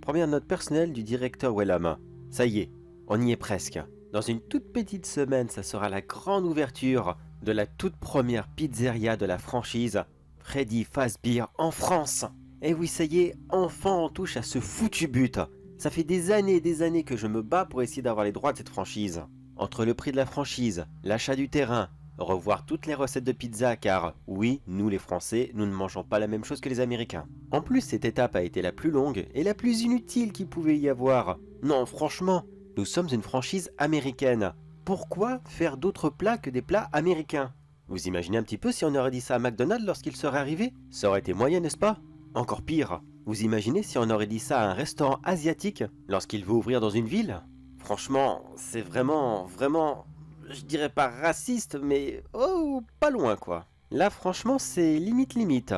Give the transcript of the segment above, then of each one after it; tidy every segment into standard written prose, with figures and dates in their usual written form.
Première note personnelle du directeur Wellham. Ça y est, on y est presque. Dans une toute petite semaine, ça sera la grande ouverture de la toute première pizzeria de la franchise Freddy Fazbear en France. Et oui, ça y est, enfin on touche à ce foutu but. Ça fait des années et des années que je me bats pour essayer d'avoir les droits de cette franchise. Entre le prix de la franchise, l'achat du terrain, revoir toutes les recettes de pizza car, oui, nous les Français, nous ne mangeons pas la même chose que les Américains. En plus, cette étape a été la plus longue et la plus inutile qu'il pouvait y avoir. Non, franchement, nous sommes une franchise américaine. Pourquoi faire d'autres plats que des plats américains? Vous imaginez un petit peu si on aurait dit ça à McDonald's lorsqu'il serait arrivé? Ça aurait été moyen, n'est-ce pas? Encore pire, vous imaginez si on aurait dit ça à un restaurant asiatique lorsqu'il veut ouvrir dans une ville? Franchement, c'est vraiment, je dirais pas raciste, mais oh, pas loin quoi. Là franchement c'est limite.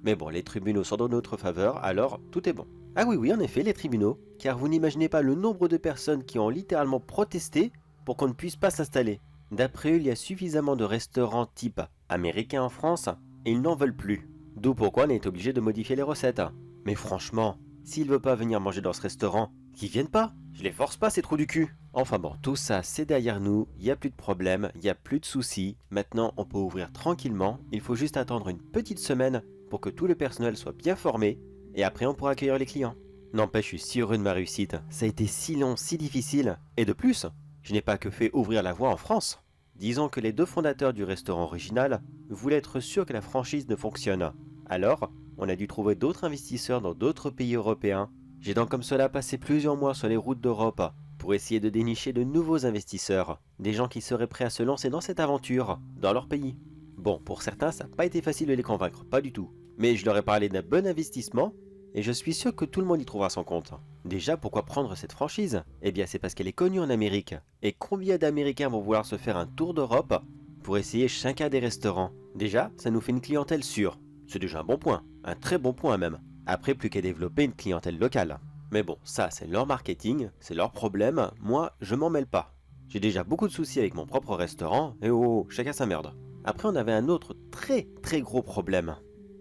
Mais bon, les tribunaux sont dans notre faveur, alors tout est bon. Ah oui, en effet, les tribunaux, car vous n'imaginez pas le nombre de personnes qui ont littéralement protesté pour qu'on ne puisse pas s'installer. D'après eux, il y a suffisamment de restaurants type américains en France, et ils n'en veulent plus. D'où pourquoi on est obligé de modifier les recettes. Mais franchement, s'ils veulent pas venir manger dans ce restaurant, qu'ils viennent pas. Je les force pas, ces trous du cul. Enfin bon, tout ça c'est derrière nous, il n'y a plus de problème, il n'y a plus de soucis. Maintenant on peut ouvrir tranquillement, il faut juste attendre une petite semaine pour que tout le personnel soit bien formé, et après on pourra accueillir les clients. N'empêche, je suis si heureux de ma réussite, ça a été si long, si difficile, et de plus, je n'ai pas que fait ouvrir la voie en France. Disons que les deux fondateurs du restaurant original voulaient être sûrs que la franchise ne fonctionne. Alors, on a dû trouver d'autres investisseurs dans d'autres pays européens. J'ai donc comme cela passé plusieurs mois sur les routes d'Europe pour essayer de dénicher de nouveaux investisseurs, des gens qui seraient prêts à se lancer dans cette aventure, dans leur pays. Bon, pour certains, ça n'a pas été facile de les convaincre, pas du tout. Mais je leur ai parlé d'un bon investissement, et je suis sûr que tout le monde y trouvera son compte. Déjà, pourquoi prendre cette franchise? Eh bien, c'est parce qu'elle est connue en Amérique. Et combien d'Américains vont vouloir se faire un tour d'Europe pour essayer chacun des restaurants? Déjà, ça nous fait une clientèle sûre. C'est déjà un bon point, un très bon point même. Après, plus qu'à développer une clientèle locale. Mais bon, ça c'est leur marketing, c'est leur problème, moi je m'en mêle pas. J'ai déjà beaucoup de soucis avec mon propre restaurant, et oh, chacun sa merde. Après on avait un autre très gros problème.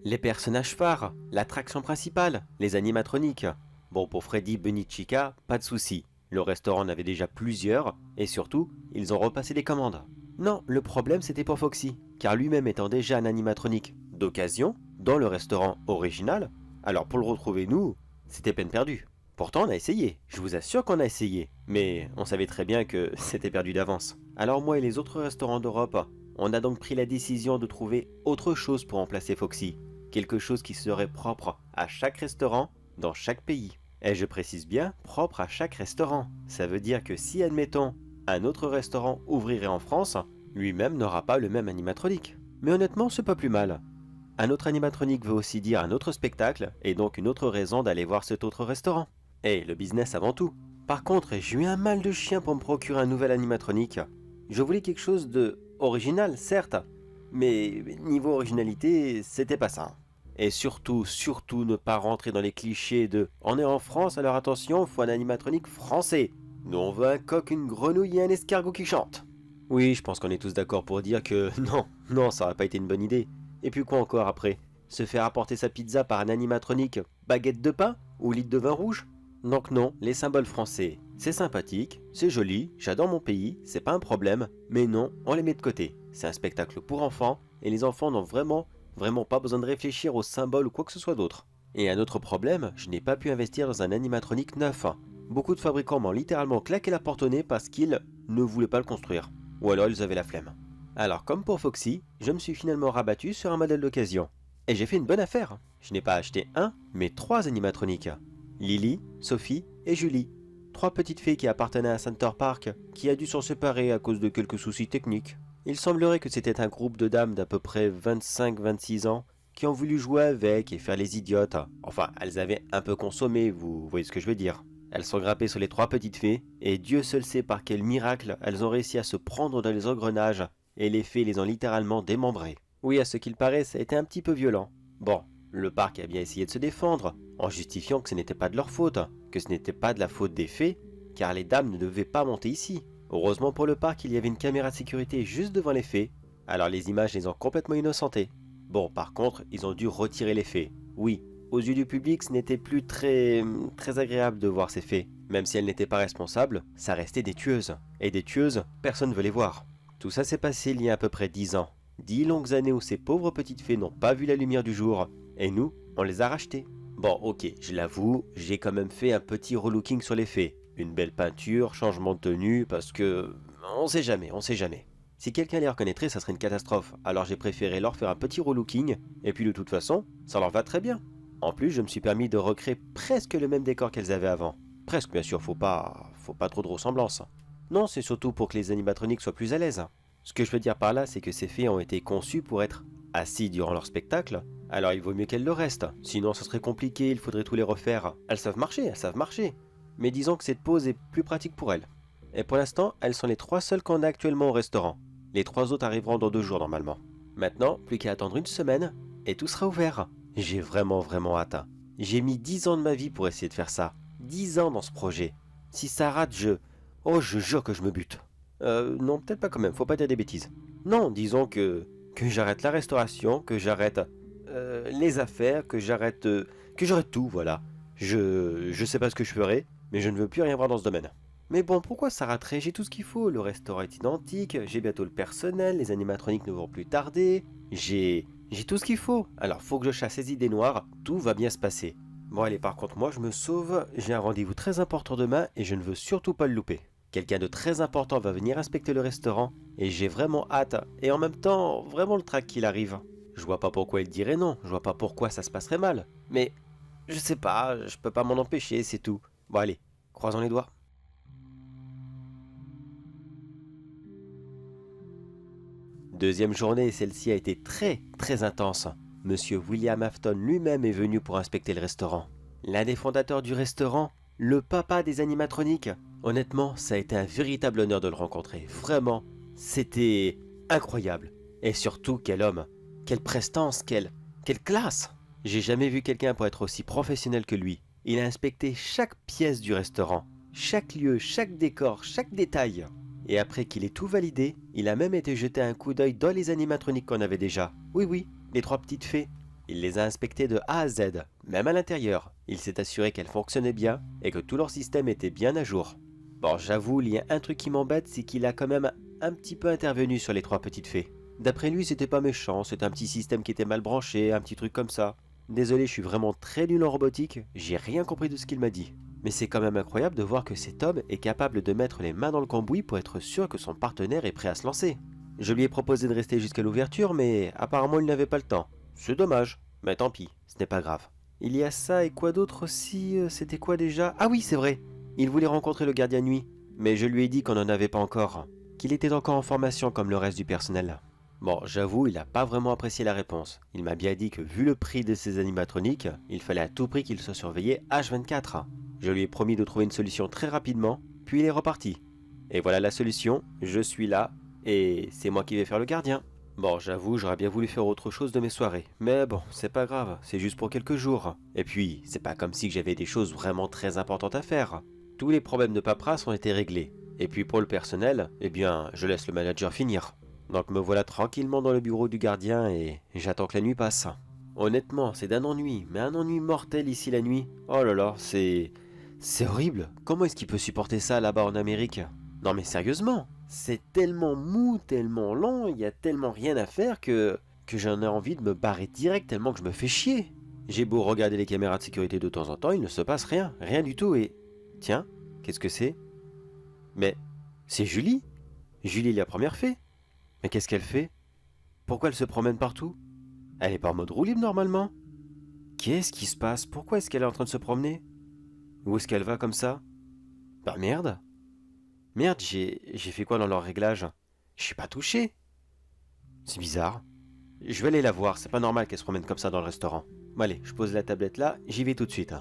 Les personnages phares, l'attraction principale, les animatroniques. Bon, pour Freddy, Bunny, Chica, pas de soucis. Le restaurant en avait déjà plusieurs, et surtout, ils ont repassé les commandes. Non, le problème c'était pour Foxy, car lui-même étant déjà un animatronique d'occasion, dans le restaurant original, alors pour le retrouver nous, c'était peine perdue. Pourtant on a essayé, je vous assure qu'on a essayé, mais on savait très bien que c'était perdu d'avance. Alors moi et les autres restaurants d'Europe, on a donc pris la décision de trouver autre chose pour remplacer Foxy. Quelque chose qui serait propre à chaque restaurant, dans chaque pays. Et je précise bien, propre à chaque restaurant. Ça veut dire que si, admettons, un autre restaurant ouvrirait en France, lui-même n'aura pas le même animatronique. Mais honnêtement, c'est pas plus mal. Un autre animatronique veut aussi dire un autre spectacle, et donc une autre raison d'aller voir cet autre restaurant. Et le business avant tout. Par contre, j'ai eu un mal de chien pour me procurer un nouvel animatronique. Je voulais quelque chose de original, certes, mais niveau originalité, c'était pas ça. Et surtout ne pas rentrer dans les clichés de « on est en France, alors attention, il faut un animatronique français. Nous on veut un coq, une grenouille et un escargot qui chante. » Oui, je pense qu'on est tous d'accord pour dire que non, ça aurait pas été une bonne idée. Et puis quoi encore après? Se faire apporter sa pizza par un animatronique, baguette de pain ou litre de vin rouge? Donc non, les symboles français, c'est sympathique, c'est joli, j'adore mon pays, c'est pas un problème, mais non, on les met de côté. C'est un spectacle pour enfants, et les enfants n'ont vraiment pas besoin de réfléchir aux symboles ou quoi que ce soit d'autre. Et un autre problème, je n'ai pas pu investir dans un animatronique neuf. Beaucoup de fabricants m'ont littéralement claqué la porte au nez parce qu'ils ne voulaient pas le construire. Ou alors ils avaient la flemme. Alors comme pour Foxy, je me suis finalement rabattu sur un modèle d'occasion. Et j'ai fait une bonne affaire. Je n'ai pas acheté un, mais 3 animatroniques. Lily, Sophie et Julie. 3 petites filles qui appartenaient à Center Park, qui a dû s'en séparer à cause de quelques soucis techniques. Il semblerait que c'était un groupe de dames d'à peu près 25-26 ans qui ont voulu jouer avec et faire les idiotes. Enfin, elles avaient un peu consommé, vous voyez ce que je veux dire. Elles sont grimpées sur les 3 petites fées, et Dieu seul sait par quel miracle elles ont réussi à se prendre dans les engrenages, et les fées les ont littéralement démembrées. Oui, à ce qu'il paraît, ça a été un petit peu violent. Bon, le parc a bien essayé de se défendre, en justifiant que ce n'était pas de leur faute, que ce n'était pas de la faute des fées, car les dames ne devaient pas monter ici. Heureusement pour le parc, il y avait une caméra de sécurité juste devant les fées, alors les images les ont complètement innocentés. Bon, par contre, ils ont dû retirer les fées. Oui, aux yeux du public, ce n'était plus très agréable de voir ces fées. Même si elles n'étaient pas responsables, ça restait des tueuses. Et des tueuses, personne ne veut les voir. Tout ça s'est passé il y a à peu près 10 ans. 10 longues années où ces pauvres petites fées n'ont pas vu la lumière du jour. Et nous, on les a rachetées. Bon, ok, je l'avoue, j'ai quand même fait un petit relooking sur les fées. Une belle peinture, changement de tenue, parce que... on sait jamais, on sait jamais. Si quelqu'un les reconnaîtrait, ça serait une catastrophe. Alors j'ai préféré leur faire un petit relooking, et puis de toute façon, ça leur va très bien. En plus, je me suis permis de recréer presque le même décor qu'elles avaient avant. Presque, bien sûr, faut pas trop de ressemblance. Non, c'est surtout pour que les animatroniques soient plus à l'aise. Ce que je veux dire par là, c'est que ces fées ont été conçues pour être assis durant leur spectacle, alors il vaut mieux qu'elles le restent. Sinon, ce serait compliqué, il faudrait tout les refaire. Elles savent marcher, elles savent marcher. Mais disons que cette pose est plus pratique pour elles. Et pour l'instant, elles sont les 3 seules qu'on a actuellement au restaurant. Les 3 autres arriveront dans 2 jours normalement. Maintenant, plus qu'à attendre une semaine, et tout sera ouvert. J'ai vraiment hâte. J'ai mis 10 ans de ma vie pour essayer de faire ça. 10 ans dans ce projet. Si ça rate, oh, je jure que je me bute. Non, peut-être pas quand même, faut pas dire des bêtises. Non, disons que j'arrête la restauration, que j'arrête les affaires, que j'arrête tout, voilà. Je sais pas ce que je ferai, mais je ne veux plus rien voir dans ce domaine. Mais bon, pourquoi ça raterait? J'ai tout ce qu'il faut, le restaurant est identique, j'ai bientôt le personnel, les animatroniques ne vont plus tarder, j'ai tout ce qu'il faut. Alors faut que je chasse ces idées noires, tout va bien se passer. Bon allez, par contre moi je me sauve, j'ai un rendez-vous très important demain et je ne veux surtout pas le louper. Quelqu'un de très important va venir inspecter le restaurant et j'ai vraiment hâte et en même temps vraiment le trac qu'il arrive. Je vois pas pourquoi il dirait non, je vois pas pourquoi ça se passerait mal. Mais je sais pas, je peux pas m'en empêcher, c'est tout. Bon allez, croisons les doigts. Deuxième journée, celle-ci a été très intense. Monsieur William Afton lui-même est venu pour inspecter le restaurant. L'un des fondateurs du restaurant, le papa des animatroniques. Honnêtement, ça a été un véritable honneur de le rencontrer. Vraiment, c'était incroyable. Et surtout, quel homme, quelle prestance, quelle classe. J'ai jamais vu quelqu'un pour être aussi professionnel que lui. Il a inspecté chaque pièce du restaurant, chaque lieu, chaque décor, chaque détail. Et après qu'il ait tout validé, il a même été jeter un coup d'œil dans les animatroniques qu'on avait déjà. Oui, les 3 petites fées. Il les a inspectées de A à Z, même à l'intérieur. Il s'est assuré qu'elles fonctionnaient bien et que tout leur système était bien à jour. Bon, j'avoue, il y a un truc qui m'embête, c'est qu'il a quand même un petit peu intervenu sur les 3 petites fées. D'après lui, c'était pas méchant, c'était un petit système qui était mal branché, un petit truc comme ça. Désolé, je suis vraiment très nul en robotique, j'ai rien compris de ce qu'il m'a dit. Mais c'est quand même incroyable de voir que cet homme est capable de mettre les mains dans le cambouis pour être sûr que son partenaire est prêt à se lancer. Je lui ai proposé de rester jusqu'à l'ouverture, mais apparemment il n'avait pas le temps. C'est dommage, mais tant pis, ce n'est pas grave. Il y a ça et quoi d'autre aussi, c'était quoi déjà? Ah oui, c'est vrai, il voulait rencontrer le gardien de nuit, mais je lui ai dit qu'on n'en avait pas encore, qu'il était encore en formation comme le reste du personnel. Bon, j'avoue, il n'a pas vraiment apprécié la réponse. Il m'a bien dit que vu le prix de ses animatroniques, il fallait à tout prix qu'il soit surveillé H24. Je lui ai promis de trouver une solution très rapidement, puis il est reparti. Et voilà la solution, je suis là, et c'est moi qui vais faire le gardien. Bon, j'avoue, j'aurais bien voulu faire autre chose de mes soirées, mais bon, c'est pas grave, c'est juste pour quelques jours. Et puis, c'est pas comme si j'avais des choses vraiment très importantes à faire. Tous les problèmes de paperasse ont été réglés. Et puis pour le personnel, eh bien, je laisse le manager finir. Donc me voilà tranquillement dans le bureau du gardien et j'attends que la nuit passe. Honnêtement, c'est d'un ennui, mais un ennui mortel ici la nuit. Oh là là, c'est horrible. Comment est-ce qu'il peut supporter ça là-bas en Amérique? Non mais sérieusement, c'est tellement mou, tellement lent, il y a tellement rien à faire que j'en ai envie de me barrer direct tellement que je me fais chier. J'ai beau regarder les caméras de sécurité de temps en temps, il ne se passe rien, rien du tout et... Tiens, qu'est-ce que c'est? Mais c'est Julie. Julie la première fée. Mais qu'est-ce qu'elle fait? Pourquoi elle se promène partout? Elle est pas en mode roue libre normalement? Qu'est-ce qui se passe? Pourquoi est-ce qu'elle est en train de se promener? Où est-ce qu'elle va comme ça? Bah merde! Merde, j'ai fait quoi dans leur réglage? Je suis pas touché! C'est bizarre. Je vais aller la voir, c'est pas normal qu'elle se promène comme ça dans le restaurant. Bon allez, je pose la tablette là, j'y vais tout de suite.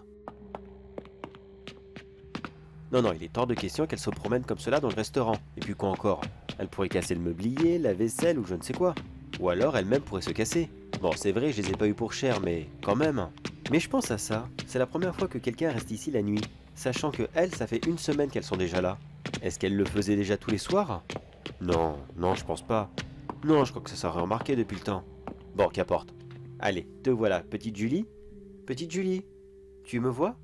Non, il est hors de question qu'elle se promène comme cela dans le restaurant. Et puis quoi encore? Elle pourrait casser le mobilier, la vaisselle ou je ne sais quoi. Ou alors elle-même pourrait se casser. Bon, c'est vrai, je les ai pas eu pour cher, mais quand même. Mais je pense à ça. C'est la première fois que quelqu'un reste ici la nuit. sachant que elles, ça fait une semaine qu'elles sont déjà là. Est-ce qu'elles le faisaient déjà tous les soirs? Non, non, je pense pas. Non, je crois que ça s'aurait remarqué depuis le temps. Bon, qu'importe. Allez, te voilà, petite Julie. Petite Julie, tu me vois?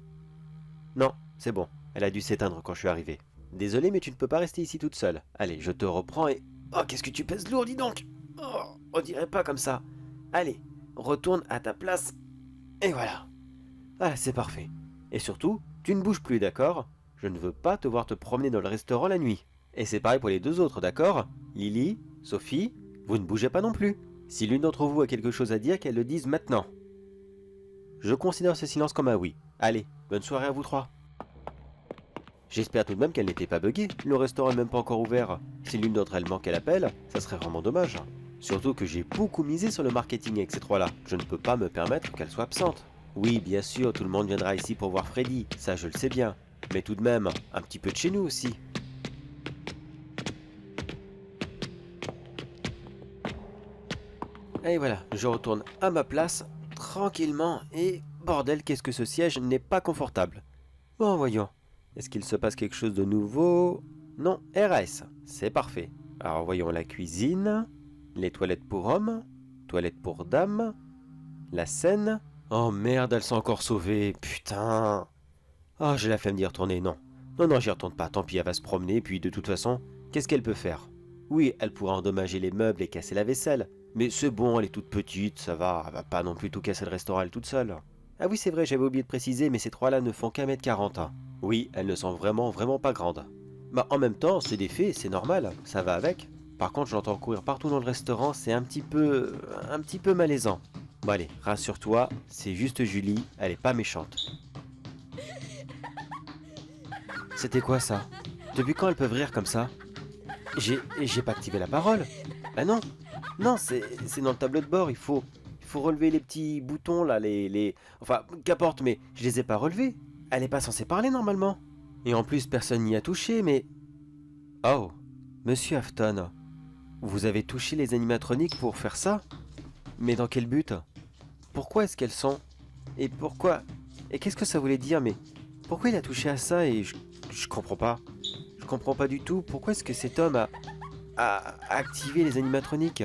Non, c'est bon, elle a dû s'éteindre quand je suis arrivé. Désolé, mais tu ne peux pas rester ici toute seule. Allez, je te reprends et... Oh, qu'est-ce que tu pèses lourd, dis donc! Oh, on dirait pas comme ça. Allez, retourne à ta place. Et voilà. Ah, c'est parfait. Et surtout, tu ne bouges plus, d'accord? Je ne veux pas te voir te promener dans le restaurant la nuit. Et c'est pareil pour les deux autres, d'accord? Lily, Sophie, vous ne bougez pas non plus. Si l'une d'entre vous a quelque chose à dire, qu'elle le dise maintenant. Je considère ce silence comme un oui. Allez, bonne soirée à vous trois. J'espère tout de même qu'elle n'était pas buggée. Le restaurant n'est même pas encore ouvert. Si l'une d'entre elles manque à l'appel, ça serait vraiment dommage. Surtout que j'ai beaucoup misé sur le marketing avec ces trois-là. Je ne peux pas me permettre qu'elles soient absentes. Oui, bien sûr, tout le monde viendra ici pour voir Freddy, ça je le sais bien. Mais tout de même, un petit peu de chez nous aussi. Et voilà, je retourne à ma place, tranquillement, et bordel, qu'est-ce que ce siège n'est pas confortable. Bon, voyons. Est-ce qu'il se passe quelque chose de nouveau? Non, RS, c'est parfait. Alors voyons la cuisine, les toilettes pour hommes, toilettes pour dames, la scène. Oh merde, elles sont encore sauvées, putain. Ah, j'ai la flemme d'y retourner, non. Non, non, j'y retourne pas, tant pis, elle va se promener, puis de toute façon, qu'est-ce qu'elle peut faire? Oui, elle pourra endommager les meubles et casser la vaisselle, mais c'est bon, elle est toute petite, ça va, elle va pas non plus tout casser le restaurant elle toute seule. Ah oui, c'est vrai, j'avais oublié de préciser, mais ces trois-là ne font qu'un mètre 40. Hein. Oui, elles ne sont vraiment pas grandes. Bah en même temps, c'est des fées, c'est normal, ça va avec. Par contre, j'entends courir partout dans le restaurant, c'est un petit peu malaisant. Bon allez, rassure-toi, c'est juste Julie, elle est pas méchante. C'était quoi ça? Depuis quand elles peuvent rire comme ça? J'ai pas activé la parole. Ah non, non, c'est dans le tableau de bord, il faut relever les petits boutons là, Enfin, qu'importe, mais je les ai pas relevés. Elle est pas censée parler normalement. Et en plus, personne n'y a touché, mais... Oh, Monsieur Afton, vous avez touché les animatroniques pour faire ça? Mais dans quel but? Pourquoi est-ce qu'elles sont... Et pourquoi... Et qu'est-ce que ça voulait dire, mais... Pourquoi il a touché à ça et je comprends pas. Je comprends pas du tout. Pourquoi est-ce que cet homme a activé les animatroniques?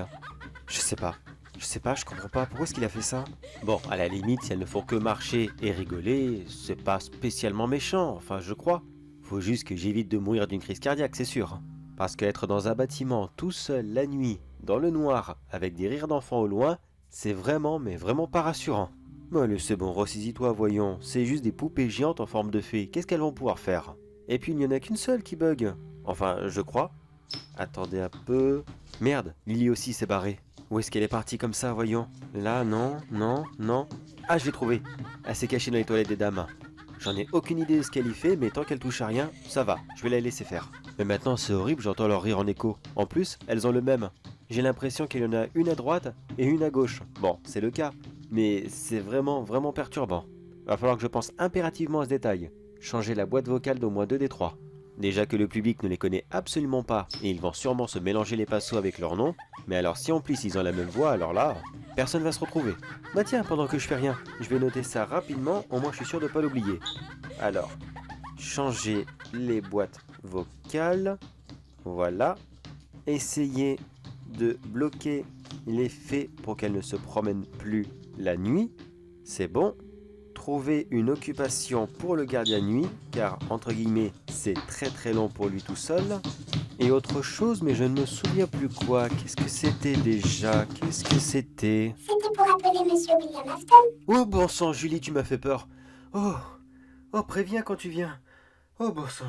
Je sais pas. Je comprends pas. Pourquoi est-ce qu'il a fait ça? Bon, à la limite, si elles ne font que marcher et rigoler, c'est pas spécialement méchant, enfin je crois. Faut juste que j'évite de mourir d'une crise cardiaque, c'est sûr. Parce qu'être dans un bâtiment tout seul la nuit, dans le noir, avec des rires d'enfants au loin, c'est vraiment, mais vraiment pas rassurant. Bon, allez, c'est bon, ressaisis-toi, voyons. C'est juste des poupées géantes en forme de fées. Qu'est-ce qu'elles vont pouvoir faire? Et puis il n'y en a qu'une seule qui bug. Enfin, je crois. Attendez un peu... Merde, Lily aussi s'est barrée. Où est-ce qu'elle est partie comme ça, voyons? Là, non, non, non. Ah, je l'ai trouvée. Elle s'est cachée dans les toilettes des dames. J'en ai aucune idée de ce qu'elle y fait, mais tant qu'elle touche à rien, ça va, je vais la laisser faire. Mais maintenant, c'est horrible, j'entends leur rire en écho. En plus, elles ont le même. J'ai l'impression qu'il y en a une à droite et une à gauche. Bon, c'est le cas, mais c'est vraiment perturbant. Va falloir que je pense impérativement à ce détail. Changer la boîte vocale d'au moins deux des trois. Déjà que le public ne les connaît absolument pas et ils vont sûrement se mélanger les pinceaux avec leur nom, mais alors si en plus ils ont la même voix, alors là, personne va se retrouver. Bah tiens, pendant que je fais rien, je vais noter ça rapidement, au moins je suis sûr de ne pas l'oublier. Alors, changer les boîtes vocales, voilà. Essayer de bloquer les fées pour qu'elles ne se promènent plus la nuit, c'est bon. Trouver une occupation pour le gardien de nuit, car entre guillemets c'est très long pour lui tout seul. Et autre chose, mais je ne me souviens plus quoi. Qu'est-ce que c'était déjà? Qu'est-ce que c'était? C'était pour appeler Monsieur William Afton. Oh bon sang, Julie, tu m'as fait peur. Oh, oh préviens quand tu viens. Oh bon sang.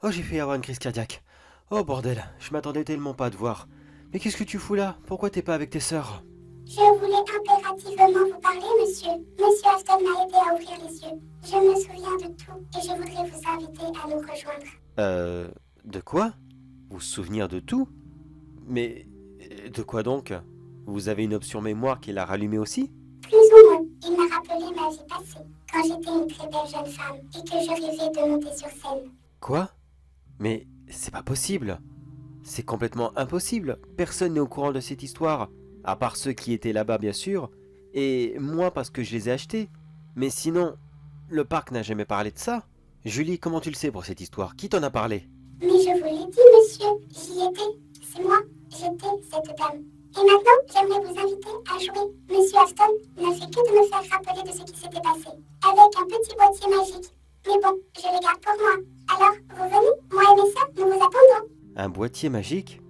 Oh j'ai fait avoir une crise cardiaque. Oh bordel, je m'attendais tellement pas à te voir. Mais qu'est-ce que tu fous là? Pourquoi t'es pas avec tes sœurs? Je voulais impérativement vous parler, monsieur. Monsieur Afton m'a aidé à ouvrir les yeux. Je me souviens de tout et je voudrais vous inviter à nous rejoindre. De quoi? Vous souvenir de tout? Mais de quoi donc? Vous avez une option mémoire qui l'a rallumée aussi? Plus ou moins, il m'a rappelé ma vie passée, quand j'étais une très belle jeune femme et que je rêvais de monter sur scène. Quoi? Mais c'est pas possible. C'est complètement impossible. Personne n'est au courant de cette histoire. À part ceux qui étaient là-bas, bien sûr. Et moi, parce que je les ai achetés. Mais sinon, le parc n'a jamais parlé de ça. Julie, comment tu le sais pour cette histoire? Qui t'en a parlé? Mais je vous l'ai dit, monsieur, j'y étais. C'est moi, j'étais cette dame. Et maintenant, j'aimerais vous inviter à jouer. Monsieur Aston n'a fait que de me faire rappeler de ce qui s'était passé, avec un petit boîtier magique. Mais bon, je le garde pour moi. Alors, vous venez, moi et mes sœurs, nous vous attendrons. Un boîtier magique?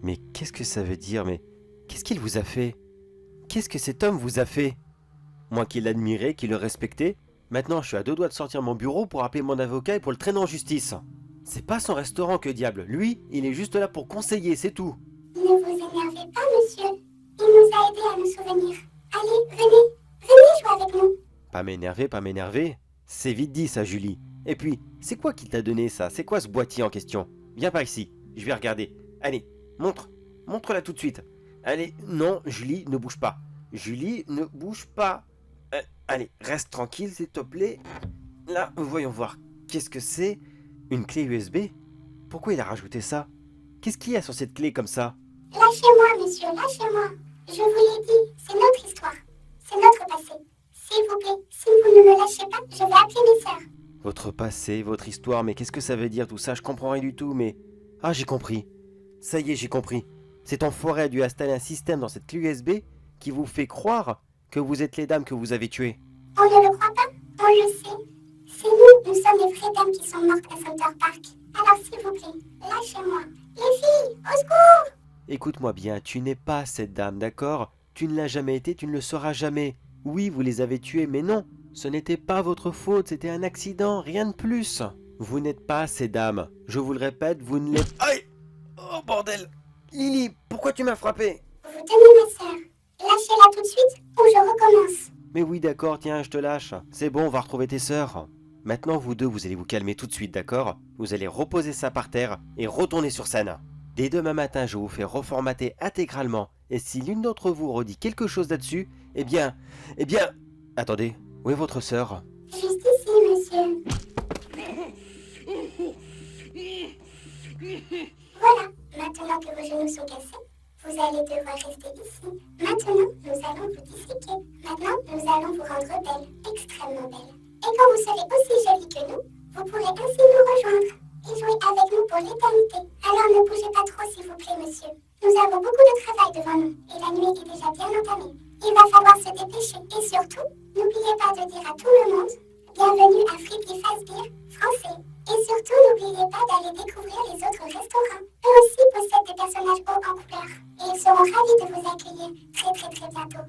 Mais qu'est-ce que ça veut dire? Mais qu'est-ce qu'il vous a fait? Qu'est-ce que cet homme vous a fait? Moi qui l'admirais, qui le respectais, maintenant je suis à deux doigts de sortir mon bureau pour appeler mon avocat et pour le traîner en justice. C'est pas son restaurant, que diable. Lui, il est juste là pour conseiller, c'est tout. Ne vous énervez pas, monsieur. Il nous a aidés à nous souvenir. Allez, venez jouer avec nous. Pas m'énerver, pas m'énerver. C'est vite dit ça, Julie. Et puis, c'est quoi qui t'a donné ça? C'est quoi ce boîtier en question? Viens par ici, je vais regarder. Allez, montre-la tout de suite. Allez, non, Julie, ne bouge pas. Julie, ne bouge pas. Allez, reste tranquille, s'il te plaît. Là, voyons voir. Qu'est-ce que c'est? Une clé USB? Pourquoi il a rajouté ça? Qu'est-ce qu'il y a sur cette clé comme ça? Lâchez-moi, monsieur, lâchez-moi. Je vous l'ai dit, c'est notre histoire. C'est notre passé. S'il vous plaît, si vous ne me lâchez pas, je vais appeler mes sœurs. Votre passé, votre histoire, mais qu'est-ce que ça veut dire tout ça? Je comprends rien du tout, mais... Ah, j'ai compris. Ça y est, j'ai compris. Cet enfoiré a dû installer un système dans cette clé USB qui vous fait croire que vous êtes les dames que vous avez tuées. On ne le croit pas, on le sait. C'est nous sommes les vraies dames qui sont mortes à Center Park. Alors s'il vous plaît, lâchez-moi. Les filles, au secours! Écoute-moi bien, tu n'es pas cette dame, d'accord? Tu ne l'as jamais été, tu ne le seras jamais. Oui, vous les avez tuées, mais non, ce n'était pas votre faute, c'était un accident, rien de plus. Vous n'êtes pas ces dames. Je vous le répète, vous ne l'êtes... Aïe! Oh bordel! Lily, pourquoi tu m'as frappé? Vous tenez ma sœur. Lâchez-la tout de suite ou je recommence. Mais oui, d'accord, tiens, je te lâche. C'est bon, on va retrouver tes sœurs. Maintenant, vous deux, vous allez vous calmer tout de suite, d'accord? Vous allez reposer ça par terre et retourner sur scène. Dès demain matin, je vous fais reformater intégralement. Et si l'une d'entre vous redit quelque chose là-dessus, eh bien... Attendez, où est votre sœur? Juste ici, monsieur. Voilà, maintenant que vos genoux sont cassés, vous allez devoir rester ici. Maintenant, nous allons vous disséquer. Maintenant, nous allons vous rendre belle, extrêmement belle. Et quand vous serez aussi jolie que nous, vous pourrez ainsi nous rejoindre et jouer avec nous pour l'éternité. Alors ne bougez pas trop, s'il vous plaît, monsieur. Nous avons beaucoup de travail devant nous et la nuit est déjà bien entamée. Il va falloir se dépêcher et surtout, n'oubliez pas de dire à tout le monde bienvenue à Friedrich Fazbear, français. Et surtout, n'oubliez pas d'aller découvrir les autres restaurants. Eux aussi possèdent des personnages hauts en couleur et ils seront ravis de vous accueillir très très très bientôt.